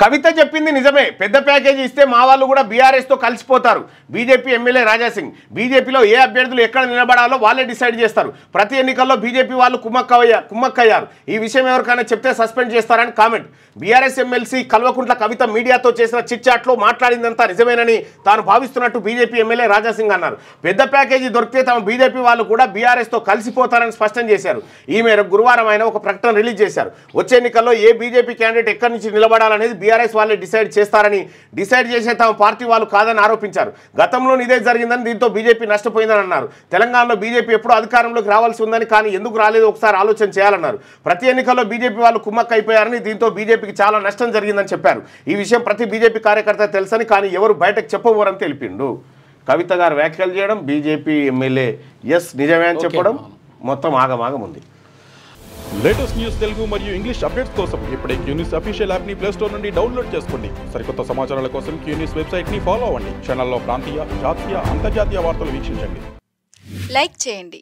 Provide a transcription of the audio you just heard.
కవిత చెప్పింది నిజమే. పెద్ద ప్యాకేజీ ఇస్తే మా వాళ్ళు కూడా బీఆర్ఎస్తో కలిసిపోతారు. బీజేపీ ఎమ్మెల్యే రాజాసింగ్, బీజేపీలో ఏ అభ్యర్థులు ఎక్కడ నిలబడాలో వాళ్ళే డిసైడ్ చేస్తారు. ప్రతి ఎన్నికల్లో బీజేపీ వాళ్ళు కుమ్మక్కయ్యారు. ఈ విషయం ఎవరికైనా చెప్తే సస్పెండ్ చేస్తారని comment. BRS MLC Kalvakuntla Kavitha మీడియాతో చేసిన చిట్ చాట్లో మాట్లాడిందంతా నిజమేనని తాను భావిస్తున్నట్టు బీజేపీ ఎమ్మెల్యే రాజాసింగ్ అన్నారు. పెద్ద ప్యాకేజీ దొరికితే తమ బీజేపీ వాళ్ళు కూడా బీఆర్ఎస్తో కలిసిపోతారని స్పష్టం చేశారు. ఈ మేరకు గురువారం ఆయన ఒక ప్రకటన రిలీజ్ చేశారు. వచ్చే ఎన్నికల్లో ఏ బీజేపీ క్యాండిడేట్ ఎక్కడి నుంచి నిలబడాలనేది బీఆర్ఎస్ వాళ్ళే డిసైడ్ చేస్తారని, డిసైడ్ చేసే తమ పార్టీ వాళ్ళు కాదని ఆరోపించారు. గతంలో ఇదే జరిగిందని, దీంతో బీజేపీ నష్టపోయిందని అన్నారు. తెలంగాణలో బీజేపీ ఎప్పుడు అధికారంలోకి రావాల్సి ఉందని, కానీ ఎందుకు రాలేదు ఒకసారి ఆలోచన చేయాలన్నారు. ప్రతి ఎన్నికల్లో బీజేపీ వాళ్ళు కుమ్మక్క అయిపోయారని, దీంతో బీజేపీకి చాలా నష్టం జరిగిందని చెప్పారు. ఈ విషయం ప్రతి బీజేపీ కార్యకర్త తెలుసని, కానీ ఎవరు బయటకు చెప్పబోరని తెలిపిండు. కవిత గారు వ్యాఖ్యలు చేయడం, బీజేపీ ఎమ్మెల్యే ఎస్ నిజమే అని చెప్పడం, మొత్తం ఆగమాగం ఉంది. లేటెస్ట్ న్యూస్ తెలుగు మరియు ఇంగ్లీష్ అప్డేట్స్ కోసం ఇప్పుడే క్యూన్యూస్ అఫీషియల్ యాప్ ని ప్లే స్టోర్ నుండి డౌన్లోడ్ చేసుకోండి. సరికొత్త సమాచారాల కోసం క్యూన్యూస్ వెబ్సైట్ ని ఫాలో అవ్వండి. ఛానల్లో ప్రాంతీయ, జాతీయ, అంతర్జాతీయ వార్తలు వీక్షించండి. లైక్ చేయండి.